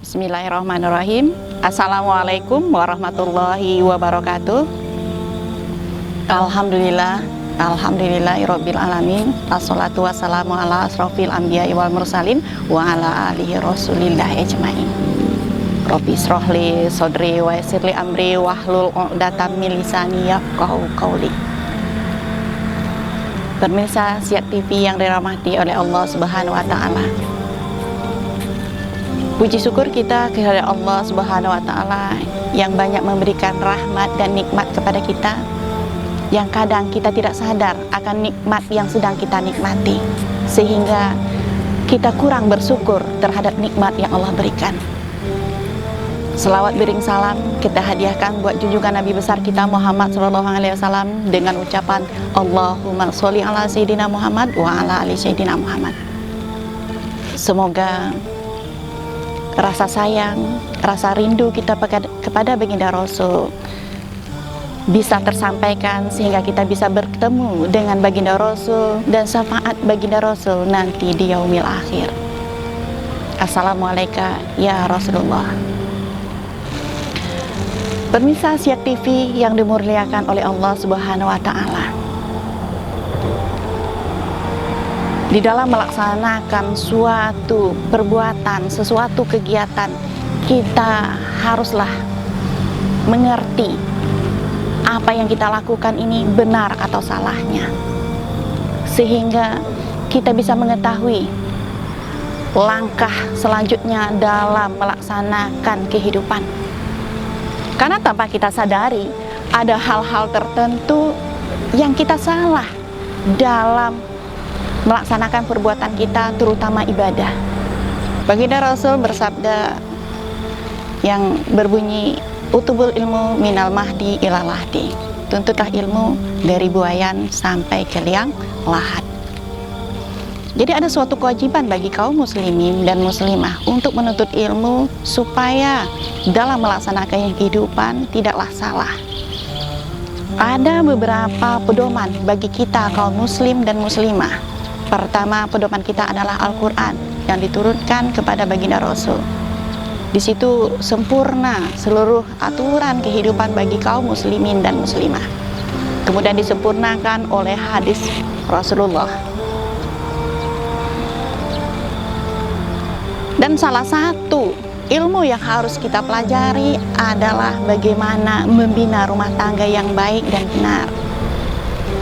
Bismillahirrahmanirrahim. Assalamualaikum warahmatullahi wabarakatuh. Alhamdulillah, alhamdulillahirabbil alamin. Assalatu wassalamu ala asrofil anbiya'i wal mursalin wa ala alihi rasulillah ajmain. Rabbi srohli sodri wa yassirli amri wahlul 'uqdatam min lisani yafqahu qauli. Pemirsa Siak TV yang dirahmati oleh Allah Subhanahu wa taala. Puji syukur kita kepada Allah Subhanahu wa taala yang banyak memberikan rahmat dan nikmat kepada kita, yang kadang kita tidak sadar akan nikmat yang sedang kita nikmati, sehingga kita kurang bersyukur terhadap nikmat yang Allah berikan. Selawat bering salam kita hadiahkan buat junjungan Nabi besar kita Muhammad SAW dengan ucapan Allahumma sholli ala Sayyidina Muhammad wa ala ali Sayyidina Muhammad. Semoga rasa sayang, rasa rindu kita kepada baginda Rasul bisa tersampaikan sehingga kita bisa bertemu dengan baginda Rasul dan syafaat baginda Rasul nanti di yaumil akhir. Assalamualaikum ya Rasulullah. Pemirsa Siak TV yang dimuliakan oleh Allah Subhanahu wa taala. Di dalam melaksanakan suatu perbuatan, sesuatu kegiatan, kita haruslah mengerti apa yang kita lakukan ini benar atau salahnya, sehingga kita bisa mengetahui langkah selanjutnya dalam melaksanakan kehidupan. Karena tanpa kita sadari, ada hal-hal tertentu yang kita salah dalam melaksanakan perbuatan kita, terutama ibadah. Baginda Rasul bersabda yang berbunyi, utubul ilmu minal mahdi ilal lahdi. Tuntutlah ilmu dari buayan sampai ke liang lahat. Jadi ada suatu kewajiban bagi kaum muslimin dan muslimah untuk menuntut ilmu supaya dalam melaksanakan kehidupan tidaklah salah. Ada beberapa pedoman bagi kita kaum muslim dan muslimah. Pertama, pedoman kita adalah Al-Quran yang diturunkan kepada baginda Rasul. Di situ sempurna seluruh aturan kehidupan bagi kaum muslimin dan muslimah. Kemudian disempurnakan oleh hadis Rasulullah. Dan salah satu ilmu yang harus kita pelajari adalah bagaimana membina rumah tangga yang baik dan benar.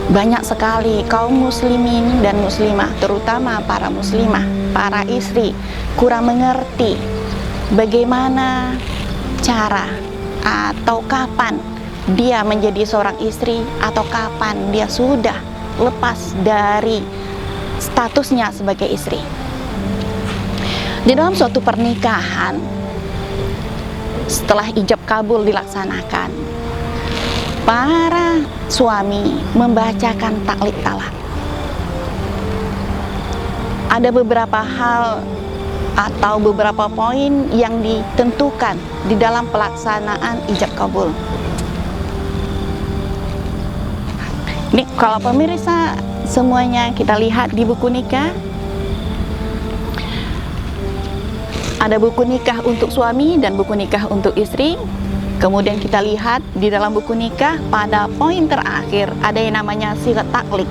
Banyak sekali kaum muslimin dan muslimah, terutama para muslimah, para istri, kurang mengerti bagaimana cara atau kapan dia menjadi seorang istri atau kapan dia sudah lepas dari statusnya sebagai istri. Di dalam suatu pernikahan, setelah ijab kabul dilaksanakan, para suami membacakan taklid talak. Ada beberapa hal atau beberapa poin yang ditentukan di dalam pelaksanaan ijab kabul. Ini kalau pemirsa semuanya kita lihat di buku nikah, ada buku nikah untuk suami dan buku nikah untuk istri. Kemudian kita lihat di dalam buku nikah pada poin terakhir ada yang namanya sigat taklik.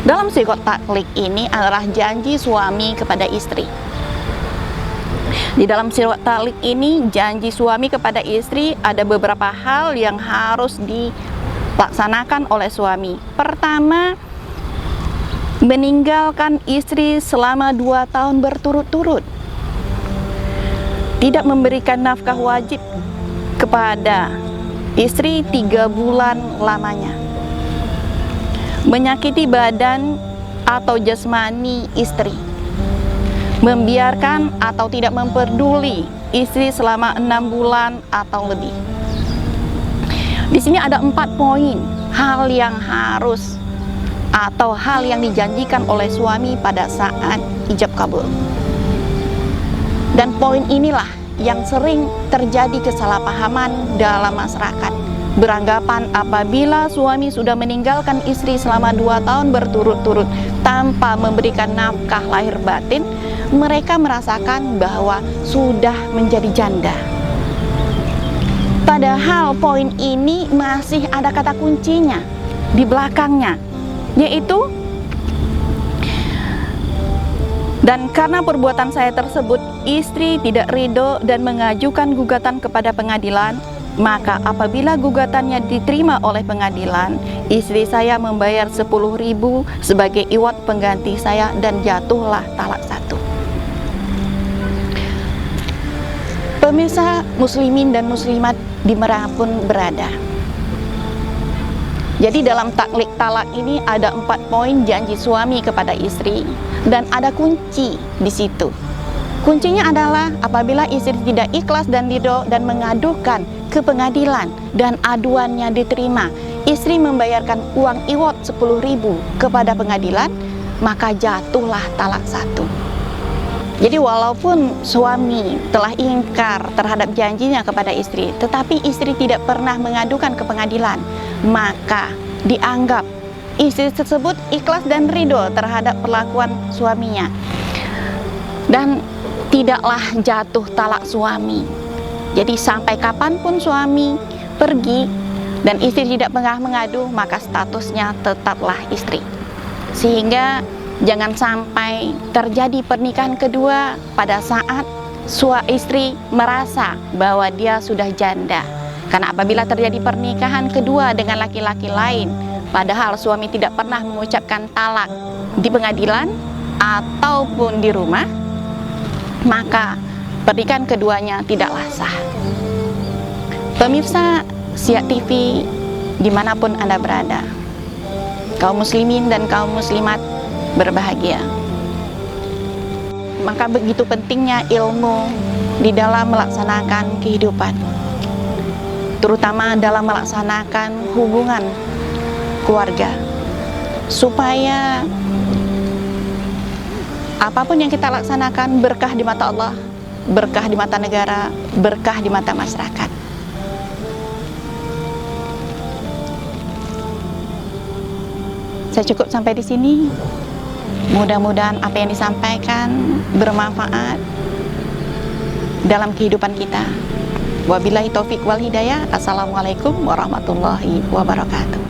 Dalam sigat taklik ini adalah janji suami kepada istri. Di dalam sigat taklik ini janji suami kepada istri ada beberapa hal yang harus dilaksanakan oleh suami. Pertama, meninggalkan istri selama 2 tahun berturut-turut. Tidak memberikan nafkah wajib kepada istri 3 bulan lamanya. Menyakiti badan atau jasmani istri. Membiarkan atau tidak memperduli istri selama 6 bulan atau lebih. Di sini ada 4 poin hal yang harus atau hal yang dijanjikan oleh suami pada saat ijab kabul. Dan poin inilah yang sering terjadi kesalahpahaman dalam masyarakat. Beranggapan apabila suami sudah meninggalkan istri selama 2 tahun berturut-turut tanpa memberikan nafkah lahir batin, mereka merasakan bahwa sudah menjadi janda. Padahal poin ini masih ada kata kuncinya di belakangnya, yaitu dan karena perbuatan saya tersebut istri tidak ridho dan mengajukan gugatan kepada pengadilan, maka apabila gugatannya diterima oleh pengadilan, istri saya membayar 10.000 sebagai iwat pengganti saya dan jatuhlah talak 1. Pemirsa muslimin dan muslimat dimanapun berada. Jadi dalam taklik talak ini ada 4 poin janji suami kepada istri dan ada kunci di situ. Kuncinya adalah apabila istri tidak ikhlas dan ridho dan mengadukan ke pengadilan dan aduannya diterima, istri membayarkan uang iwat 10.000 kepada pengadilan, maka jatuhlah talak 1. Jadi walaupun suami telah ingkar terhadap janjinya kepada istri, tetapi istri tidak pernah mengadukan ke pengadilan, maka dianggap istri tersebut ikhlas dan ridho terhadap perlakuan suaminya, dan tidaklah jatuh talak suami. Jadi sampai kapanpun suami pergi dan istri tidak pernah mengadu, maka statusnya tetaplah istri. Sehingga jangan sampai terjadi pernikahan kedua pada saat istri merasa bahwa dia sudah janda. Karena apabila terjadi pernikahan kedua dengan laki-laki lain, padahal suami tidak pernah mengucapkan talak di pengadilan ataupun di rumah, maka pernikahan keduanya tidaklah sah. Pemirsa Siak TV dimanapun Anda berada, kaum muslimin dan kaum muslimat berbahagia. Maka begitu pentingnya ilmu di dalam melaksanakan kehidupan, terutama dalam melaksanakan hubungan keluarga, supaya apapun yang kita laksanakan berkah di mata Allah, berkah di mata negara, berkah di mata masyarakat. Saya cukup sampai di sini. Mudah-mudahan apa yang disampaikan bermanfaat dalam kehidupan kita. Wabillahi taufik wal hidayah. Assalamualaikum warahmatullahi wabarakatuh.